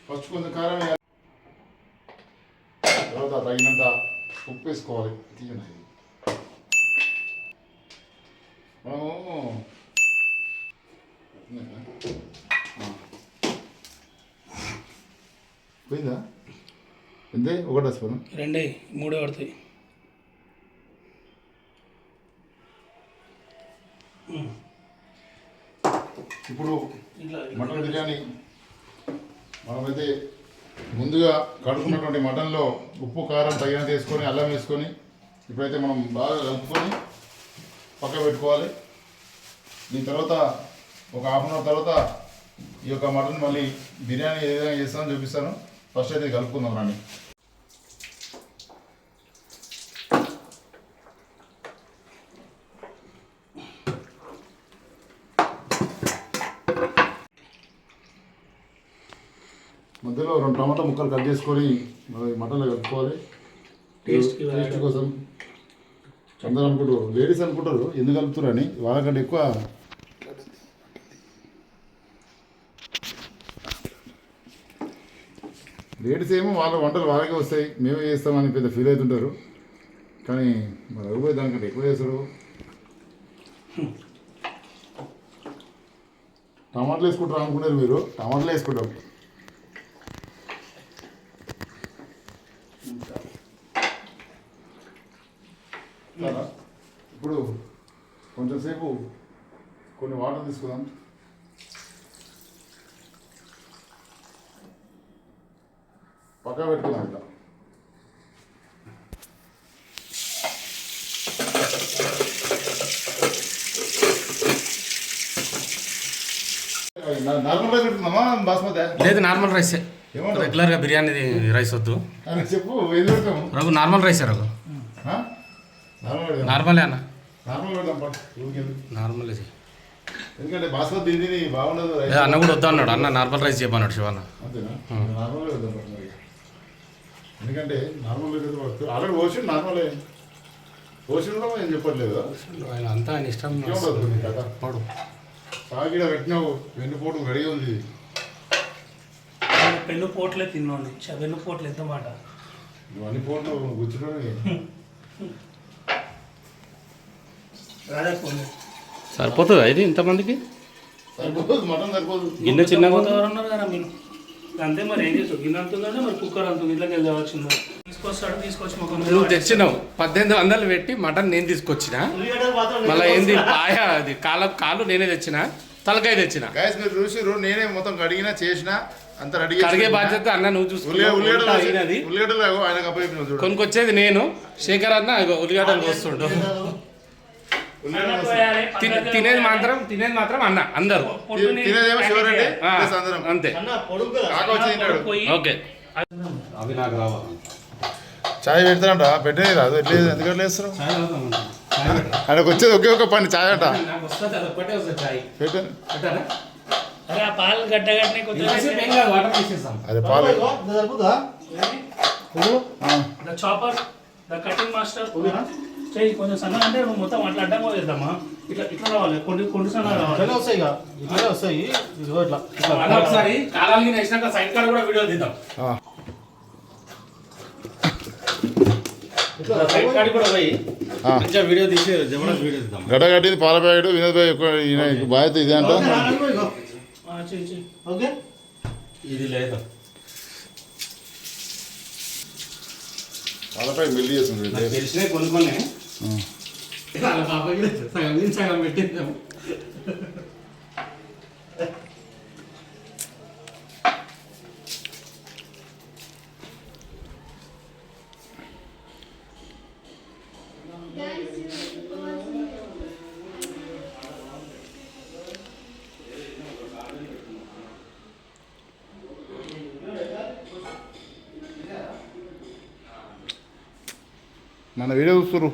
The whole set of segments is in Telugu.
ఫస్ట్ కొంచెం కారం వేయాలి, తర్వాత తగినంత ఉప్పు వేసుకోవాలి. తీయనది మనము పోయిందా? ఎంతే? ఒకటి స్పూన్, రెండే మూడే పడతాయి. ఇప్పుడు మటన్ బిర్యానీ మనమైతే ముందుగా కడుక్కున్నటువంటి మటన్లో ఉప్పు కారం తగినంత వేసుకొని అల్లం వేసుకొని ఇప్పుడైతే మనం బాగా కలుపుకొని పక్క పెట్టుకోవాలి. దీని తర్వాత ఒక హాఫ్ అన్ అవర్ తర్వాత ఈ యొక్క మటన్ మళ్ళీ బిర్యానీ ఏ విధంగా చేస్తానో చూపిస్తాను. ఫస్ట్ అయితే కలుపుకుందాం రండి. మధ్యలో 2 టమాటా ముక్కలు కట్ చేసుకొని మటన్లో కలుపుకోవాలి టేస్ట్ కోసం. అందరూ అనుకుంటారు, లేడీస్ అనుకుంటారు ఎందుకు కలుపుతారు అని, వాళ్ళకంటే ఎక్కువ లేడీస్ ఏమో వాళ్ళ వంటలు వాళ్ళకే వస్తాయి, మేమే చేస్తామని పెద్ద ఫీల్ అవుతుంటారు. కానీ మరి అవి దానికంటే ఎక్కువ చేస్తారు. టమాటాలు వేసుకుంటారు అనుకున్నారు మీరు, టమాటాలు వేసుకుంటాం. ఇప్పుడు కొంచెం సేపు కొన్ని వాటర్ తీసుకుందాం. పక్కా పెట్టుకుందాం. ఇట్లా నార్మల్ రైస్ పెట్టుకుందామా బాస్మతి? లేదు, నార్మల్ రైసే. రెగ్యులర్గా బిర్యానీ రైస్ వద్దు. చెప్పు, ఏది పెడతాము? రఘు నార్మల్ రైసే. రఘు నార్మలే అన్న, నార్మల్. ఎందుకంటే బాస్మతి తిని బాగుండదు. అన్న కూడా వద్దా అన్నాడు, అన్న నార్మల్ రైస్ చెప్పన్నాడు శివన్న. అంతేనా? నార్మల్ వద్దాం మరి, ఎందుకంటే నార్మల్ ఆల్రెడీ ఓషన్ నార్మలే. ఓషన్ కూడా ఏం చెప్పట్లేదు, ఆయన అంతా ఆయన ఇష్టం. పడు సాగిడ పెట్టినావు, వెన్నుపోటు రెడీ ఉంది. పెన్ను పోట్లే తిన్నాను, వెన్ను పోట్లు ఎంత మాట. ఇవన్నీ పోట్లు కూర్చుని సరిపోతుంది ఇది ఇంతమందికి? సరిపోదు, మటన్ సరిపోదు. గిన్నె చిన్నగా ఉన్నారు కదా మీరు, అంతే. మరి ఏం చేస్తావు? గిన్నె అంటుందంటే మరి కుక్కర్ అంటుంది, ఇంట్లోకి వెళ్ళవచ్చిందో తీసుకొస్తాడు. తీసుకొచ్చి మాకు నువ్వు తెచ్చినావు 1800 పెట్టి మటన్ నేను తీసుకొచ్చిన. మళ్ళీ ఏంది పాయ, అది కాలు నేనే తెచ్చిన, తలకాయ తెచ్చిన. గాయస్ మీరు చూసిర్రు, నేనే మొత్తం కడిగినా చేసిన అంత రెడీ. కడిగే బాధ్యత అన్న నువ్వు చూసుకున్నావు. కొనుకొచ్చేది నేను, శేఖర్ అన్న ఉల్లిగడ్డలు వస్తుండు. తినేది మాత్రం అన్న. అందరు అంతే. ఓకే, అవి నాకు రావా? చాయ్ పెడతారంట, పెట్టేది రాదు. ఎట్లేదు, ఎందుకంటే వేస్తారు ఆయనకు వచ్చేది ఒకే ఒక పని, చాయ్ అంట. పాలు గడ్డగడ్డ అదే పాలు. చాపర్, ద కటింగ్ మాస్టర్ కొంచెం సన్న అంటే మొత్తం అట్లా అడ్డం పోయేద్దామా? ఇట్లా ఇట్లా రావాలి, కొన్ని సన్న రావాలి. వస్తాయి ఒకసారి కాలాలు వేసినాక సైడ్ కార్డ్ కూడా వీడియో తీద్దాం. సైడ్ కార్డ్ కూడా పోయి మంచిగా వీడియో తీసి జబర్దస్త్ వీడియో తీద్దాం. గడ్డగడ్డిది పాల ప్యాకెట్ వినోద్ భాయ్ బాధ్యత ఇదే అంట. ఇది లేదు, పాల ప్యాకెట్ మిల్లి చేస్తుంది. తెలిసినే కొనుక్కొని సగం పెట్టిద్దాం. మన వీడియో చూస్తున్నారు.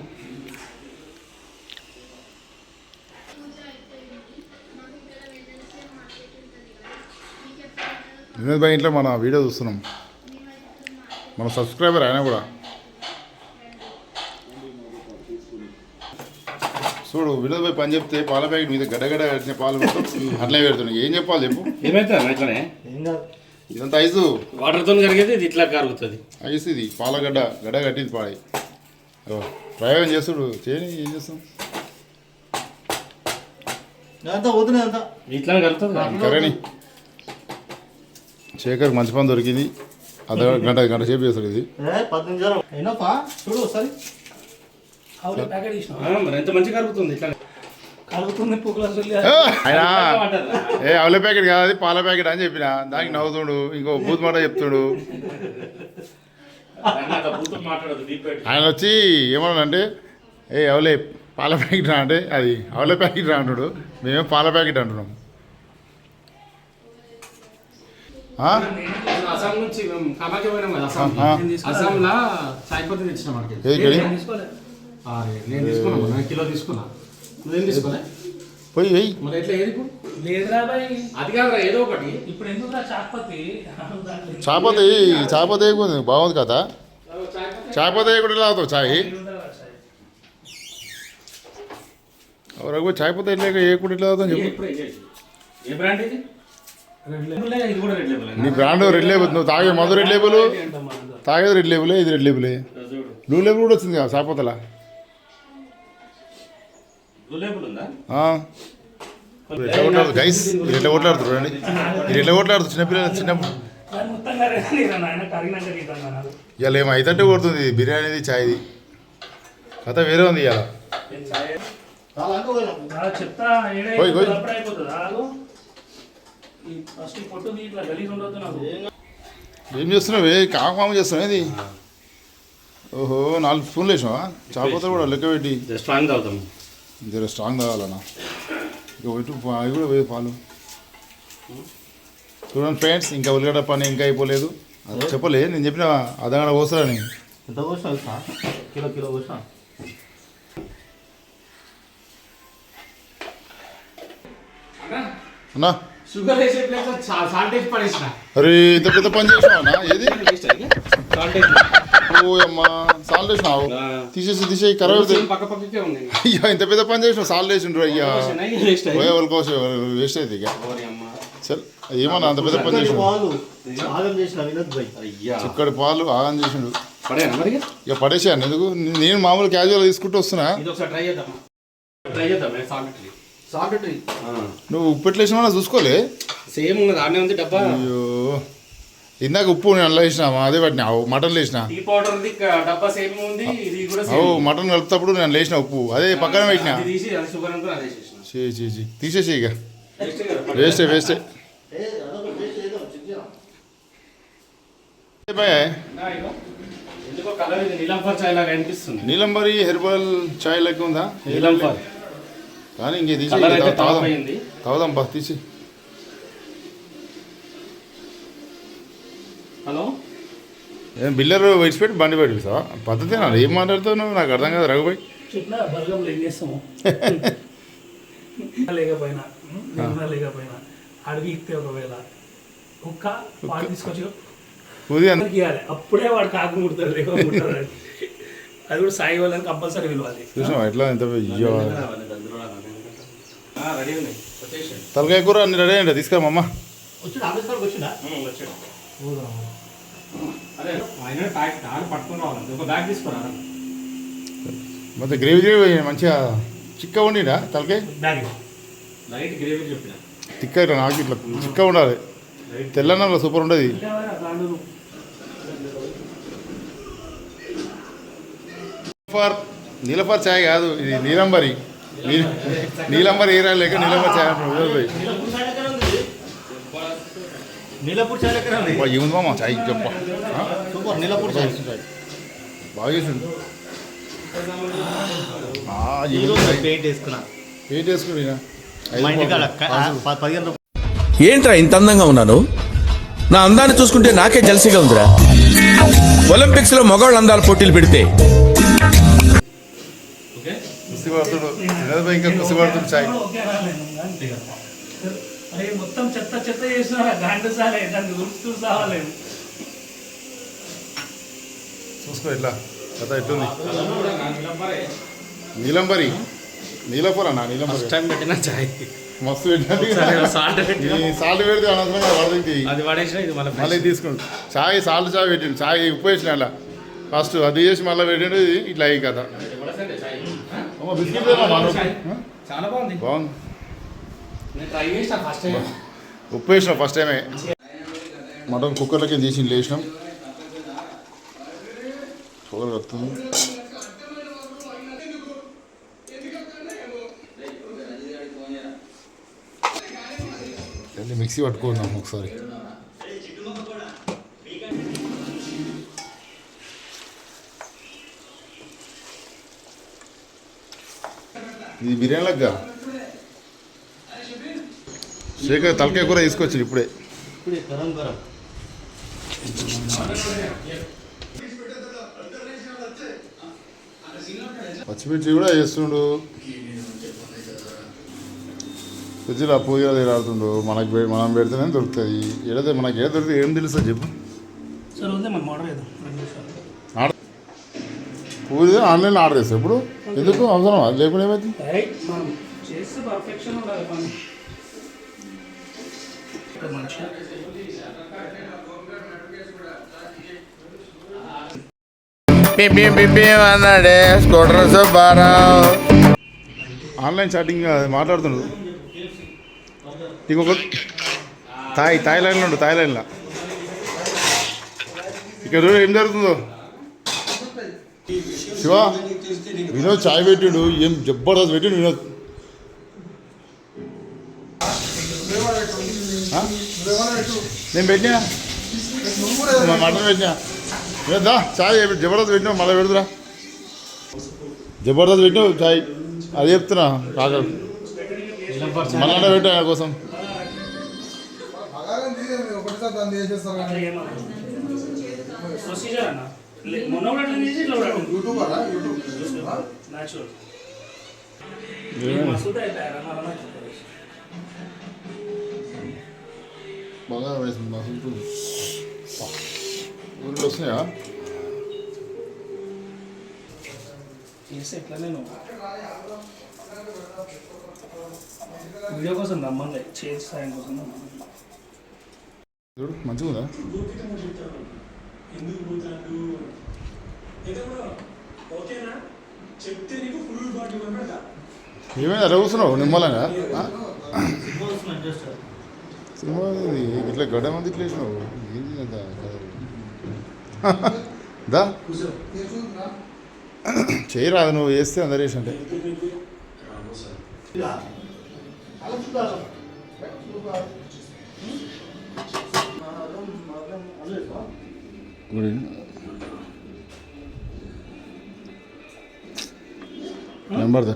వినోద్ భాయ్ ఇంట్లో మన వీడియో చూస్తున్నాం, మన సబ్స్క్రైబర్ ఆయన కూడా. చూడు వినోద్ భాయ్ పని చెప్తే పాల ప్యాకెట్ మీద గడగడ కట్టిన పాలు అట్లే పెడుతున్నాయి. ఏం చెప్పాలి చెప్పు? ఏమైతే ఇట్లానే ఇదంతా ఐసు వాటర్తో కరిగేది ఇది ఇట్లా కరుగుతుంది. ఐసు ఇది పాలగడ్డ గడ్డ కట్టింది పాడి ప్రయోగం చేస్తుడు చేయని ఏం చేస్తాం ఇట్లా కలుగుతుంది. కరని శేఖర్ మంచి పని దొరికింది. గంట సేపు చేస్తాడు ఇది. 10 నిమిషాలు చూడు ఒకసారి అవులే ప్యాకెట్ తీసినా మరి ఎంత మంచిగా కలుగుతుంది ఇట్లా. కలుగుతుంది పుక్కులు ఆయన అవలే ప్యాకెట్ కాదు అది పాల ప్యాకెట్ అని చెప్పిన దానికి నవ్వుతుడు ఇంకో బూత్ మాట చెప్తుడు. ఆయన వచ్చి ఏమన్నాడంటే అవలే పాల ప్యాకెట్ రా అంటే అది అవలే ప్యాకెట్ రా అంటుడు. మేమేం పాల ప్యాకెట్ అంటున్నాం. అస్సాం నుంచి మేము కామాకి పోయినాం కదా. అస్సాంలో చాయ్ పత్తి తెచ్చినాం మనకి. నేను తీసుకున్నాను, నేను కిలో తీసుకున్నా. నువ్వేం తీసుకోలే? పోయి వెయ్యి మరి ఎట్లా ఏది ఇప్పుడు? లేదురా బాయ్ అది కాదురా ఏదో ఒకటి. ఇప్పుడు ఎందుకురా చాపతి చాపతి బాగుంది కదా. చాపతి కూడా తాగుతావు చాయ్ రఘు చాయపతి ఏ కూడా ఎట్లా తాగుతావు చెప్పు. ఏ బ్రాండ్ ఇది? ఇది కూడా రెడ్ లేబుల్. నీ బ్రాండ్ రెడ్ లేబుల్. నువ్వు తాగే మధు రెడ్ లేబుల్, తాగేది రెడ్ లేబులే, ఇది రెడ్ లేబులే. బ్లూ లేబుల్ కూడా వచ్చింది కదా చాపతలా. గైస్ మీరు ఎట్లా కొట్లాడుతున్నారు అండి, మీరు ఎట్లా కొట్లాడుతున్నారు చిన్నపిల్లలు చిన్నప్పుడు. ఇవాళ ఏమో అయితట్టే కొడుతుంది బిర్యానీది చాయ్ది కథ వేరే ఉంది ఇవాళ. చెప్తా పోయి పోయి ఏం చేస్తున్నావు? కాకమామ చేస్తున్నావు ఇది. ఓహో 4 స్పూన్లు వేసినావా చాపతలు కూడా లెక్క పెట్టి. స్ట్రాంగ్ తాగుతాం, జర స్ట్రాంగ్ తాగాలన్నా. ఇక ఇటు అవి కూడా వేయి పాలు. చూడండి ఫ్రెండ్స్, ఇంకా ఉల్లిగడ్డ పని ఇంకా అయిపోలేదు. అది చెప్పలే నేను చెప్పిన అదగడ పోస్తారని. ఎంత పోసా? కిలో పోసా. అన్నా షుగర్ వేసే ప్లేస్ సాల్ట్ వేసి పడేసిన. అరే ఇంత పెద్ద పని చేసినావా? ఏది సాల్ట్ వేసి ఓ అమ్మా సాల్ట్ వేసినావు? తీసేయి ఖరాబ్. పక్క పక్కకే ఉంది. అయ్యా ఇంత పెద్ద పని చేసినావు సాల్ట్ వేసిండ్రు. అయ్యా వాళ్ళకోసం వేస్ట్ అయితే ఇక సరే ఏమన్నా అంత పెద్ద పని చేసినావు. చిక్కడి పాలు ఆగం చేసిండు. ఇక పడేసాను ఎందుకు, నేను మామూలు క్యాజువల్ తీసుకుంటూ వస్తున్నా. నువ్వు ఉప్పు ఎట్లా వేసినా చూసుకోలే. సేమ్ ఉన్నది ఆడనే ఉంది డబ్బా. అయ్యో ఇందాక ఉప్పు నేను అలా వేసినా అదే పట్టినా మటన్ వేసిన. టీ పౌడర్ డబ్బా సేమ్ ఉంది, ఇది కూడా మటన్ కలుపుతప్పుడు నేను లేచిన ఉప్పు అదే పక్కన పెట్టినా. షుగర్ అంతా అదే చేసిన. తీసేసి ఇక వేస్టే. ఎందుకో కలర్ ఇది నీలంఫర్ చాయ్ లాగా అనిపిస్తుంది. నీలంబరి హెర్బల్ చాయ్ లెక్క ఉందా నీలంఫర్? కానీ ఇంకే తీసి తాగుదాం బా తీసి. హలో ఏం బిల్లర్ విడిచిపెట్టి బండి పెట్టిస్తావా? పద్ధతి ఏం మాట్లాడుతావు నువ్వు? నాకు అర్థం కాదు రఘుబాయ్. చెప్పిన బలగంలో ఏం చేస్తాము లేకపోయినా అడిగి ఇస్తే ఒకవేళ కుక్క పాలు తీసుకొచ్చి అందరికి ఇవ్వాలి. అప్పుడే వాడు కాకు ముడతారు లేకపోతారు. అది కూడా సాయి వాళ్ళని కంపల్సరీ విలువాలి. చూసినావా ఎట్లా ఎంత తలకాయ కూర అన్ని రెడీ అండి తీసుకురామమ్మ. మొత్తం గ్రేవీ మంచిగా చిక్క ఉండినా తలకాయ తిక్క ఇట్లా నాకు ఇట్లా చిక్క ఉండాలి. తెల్లన్నలో సూపర్ ఉంటుంది. నీలఫర్ చాయ్ కాదు ఇది నీలంబరి. నీలంబరి ఏరియా లేక నీలంబరి చాయ్ అంటున్నాడు. నీలపూర్ చాయ్ లెక్క ఏముంది మామ చాయ్ చెప్ప సూపర్. నీలపూర్ చాయ్ బాగా చేసిండు. పెయింట్ వేసుకున్నా. పెయింట్ వేసుకుని ఏంట్రా ఇంత అందంగా ఉన్నాను? నా అందాన్ని చూసుకుంటే నాకే జలసిగా ఉందిరా. ఒలింపిక్స్ లో మగవాళ్ళ అందాల పోటీలు పెడితే కుసిపడుతుడు ఇంకా కుసిపడుతుంది చాయ్. మొత్తం చెత్త చేసిన గాండు సాలే దాన్ని గుర్తు సావాలేదు. చూసుకో ఎట్లా కథ ఎట్లుంది. నీలంబరి నీలపూర్ అన్న నీలంబరి టైం పెట్టిన చాయ్ మస్తు పెట్టినట్టు సాల్ట్ పెట్టి ఈ సాల్ట్ పెడితే అనవసరంగా పడుతుంది అది పడేసిన ఇది మళ్ళీ మళ్ళీ తీసుకుంటు చాయ్ సాల్ట్ చాయ్ పెట్టిండు చాయ్ ఉప్పు వేసిన అలా ఫస్ట్ అది చేసి మళ్ళీ పెట్టిండు ఇది ఇట్లా అయ్యి కదా బిస్కెట్ చాలా బాగుంది బాగుంది నేను ట్రై చేసాను ఫస్ట్ టైం ఉప్పు వేసినాం ఫస్ట్ టైమే మటన్ కుక్కర్లకి తీసి వేసినాం పొగలు వస్తుంది వెళ్ళి మిక్సీ పట్టుకుందాం ఒకసారి ఇది బిర్యానీలగా శేఖర్ తలకాయ కూర తీసుకొచ్చింది ఇప్పుడే గరం గరం పచ్చిమిర్చి కూడా వేస్తుండు ఫ్రిడ్జ్లో పూజ ఆడుతుండు మనం పెడితేనే దొరుకుతుంది ఏదైతే మనకి ఏదో దొరికితే ఏం తెలుస్తుంది చెప్పు సరే వద్దే మనం ఆర్డర్ చేద్దాం 2 నిమిషాలు. పూజ ఆన్లైన్లో ఆర్డర్ చేస్తాం ఇప్పుడు ఎందుకు అవసరం అది లేకుండా ఏమైంది మనం చేస్తే పర్ఫెక్షన్ ఉండాలి పని మంచిగా ఆన్లైన్ చాటింగ్ మాట్లాడుతున్నాడు ఇంకొక థాయిలాండ్లో ఉండు థాయిలాండ్లో ఇక్కడ ఏం జరుగుతుందో శివ వినోద్ చాయ్ పెట్టిండు ఏం జబర్దస్త్ పెట్టిండు వినోద్ నేను పెట్టినా మటన్ పెట్టినా దా చాయ్ జబర్దస్త్ పెట్టినావు మళ్ళీ పెడుతురా జబర్దస్త్ పెట్టినావు చాయ్ అది చెప్తున్నా కాక మళ్ళీ పెట్టా ఆయన కోసం ప్రొసీజర్ అన్న మొన్న కూడా అట్లా చేసి ఇట్లా కూడా న్యాచురల్ మసూద అయిపోయారు బాగా వేసింది మసలు ఊళ్ళో వస్తున్నాయా చేస్తే ఎట్లా నేను వీడియో కోసం రమ్మంది చేసి సాయం కోసం చూడు మంచిగా ఉందా ఏమైనా అలా కూర్చున్నావు నిమ్మలంగా సినిమా ఇట్లా గడ్డ మంది ఇట్లా వేసినావు ఏంటి దా చేయరాదు నువ్వు వేస్తే అందరు వేసి అంటే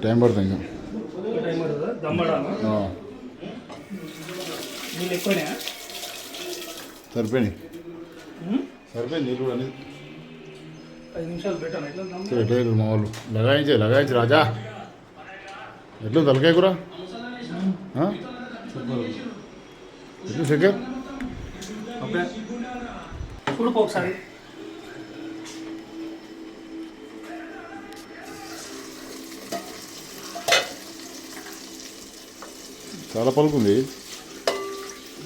టైం పడుతుంది ఇంకా సరిపోయినాయి నీళ్ళు కూడా 5 నిమిషాలు పెట్టాను ఎట్లా మా వాళ్ళు లగాయించి రాజా ఎట్లు తలకాయ కూర ఎట్లు శేఖర్ చూడుకో ఒకసారి చాలా పలుకుంది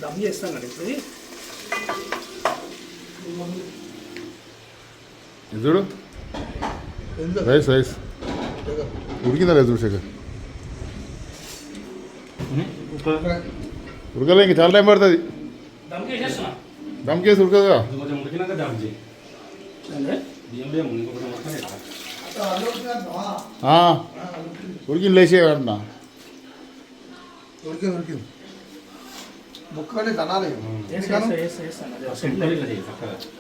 దమ్ చేస్తాం కదా ఇప్పుడు ఇది చూడు రైస్ ఉడికిందా లేదు చూడు శేఖర్ ఉడకలే ఇంక చాలా టైం పడుతుంది దమ్ చేసేస్తున్నా దమ్ కేసు ఉడకదుగా కొంచెం ఉడికినాక దాం చేయి ఉడికింది లేచే అంటున్నా ఉడికింది ముక్కని తనాలి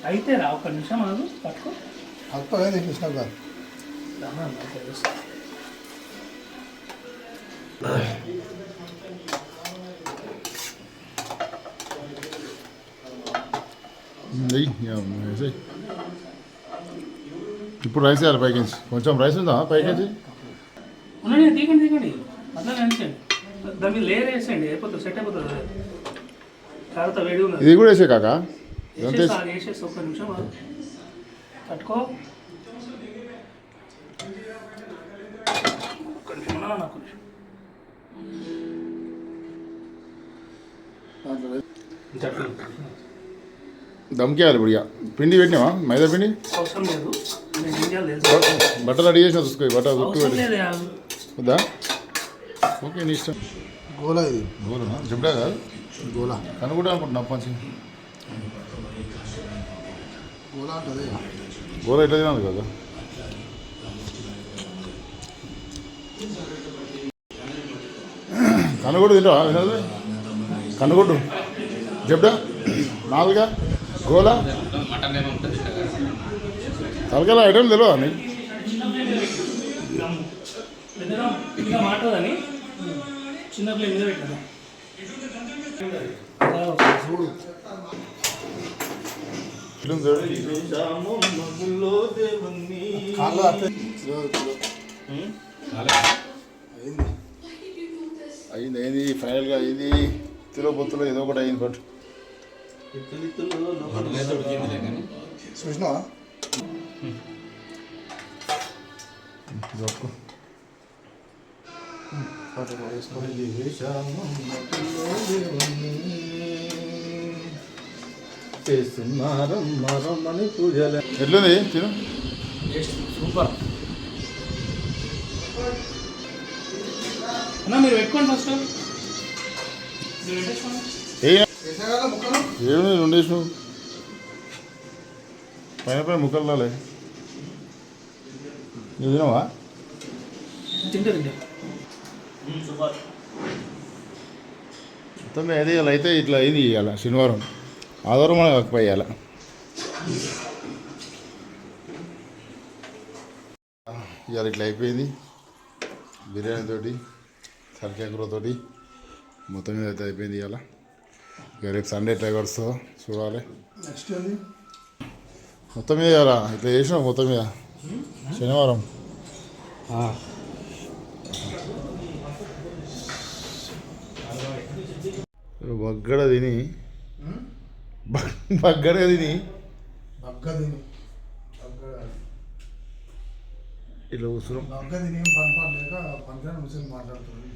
అయితే రా ఒక్క నిమిషం అది పట్టుకో అర్థమైంది కృష్ణ గారు ఇప్పుడు రైస్ వేయాలి పైకించి కొంచెం రైస్ ఉందా పైకించి ఉన్నాయండి తీకండి అట్లా వేసేయండి దాన్ని లేయర్ వేసేయండి అయిపోతుంది సెట్ అయిపోతుంది తర్వాత వేడి ఉన్నది ఇది కూడా వేసే కాక వేసేసి ఒక్క నిమిషం పట్టుకో ఒక్క నిమిషం నాకు దమ్కేయాలి ఇప్పుడు ఇక పిండి పెట్టినావా మైదా పిండి అవసరం లేదు నేను ఏం చేయాలి తెలుసు బట్టలు రెడీ చేసిన చూసుకో బట్టలు ఉక్కు అవసరం పెట్టి లేదు వద్దా ఓకే నీ ఇష్టం గోలా ఇది గోలునా చెప్డా కాదు గోలా కనుకుంటా అనుకుంటున్నా పంచి గోలా అంటది గోల ఎట్లా తినాలి కదా కనుగొడ్డు తింటావా వినదు కనుగొడ్డు చెప్డా నాలుగా గోలా మటన్ ఏమో ఉంటుంది తలకాల ఐటమ్ తెలియదా నీకు పెద్దరాం ఇంకా మాట్లాడదని చిన్న ప్లేట్ మీద పెట్టాను చూడు ఫిలిం చూడు. కాళ్ళు అట్లా అయింది అయింది ఫైనల్గా అయింది తిలో పొత్తులో ఏదో ఒకటి అయింది బట్ చూసినావా చేస్తున్నారమ్మని పూజలు ఎట్లుంది తిను సూపర్ అన్నా మీరు పెట్టుకోండి ఫస్ట్ మీరు పెట్టేసుకోండి వేసాగా ముక్కలు ఏమి రెండేసినావు పైన పైన ముక్కలు రాలే నువ్వు తినవా తింటే తింటే మొత్తం అదే ఇలా అయితే ఇట్లా అయింది ఇవాళ శనివారం ఆదివారం మనం కాకపోయి ఇవాళ ఇవాళ ఇట్లా అయిపోయింది బిర్యానీ తోటి సరికాయ కూరతోటి మొత్తం మీద అయితే అయిపోయింది ఇవాళ ఇక రేపు సండే ఎట్లా వస్తుందో చూడాలి నెక్స్ట్ ఏంది మొత్తం మీద ఇవాళ ఇట్లా చేసినావు మొత్తం మీద శనివారం బగ్గడ తిని బగ్గడ తిని బగ్గ తిని ఇట్లా కూర్చున్నాం బగ్గ తిని పని లేక పనికిరాని ముసలి మాట్లాడుతుంది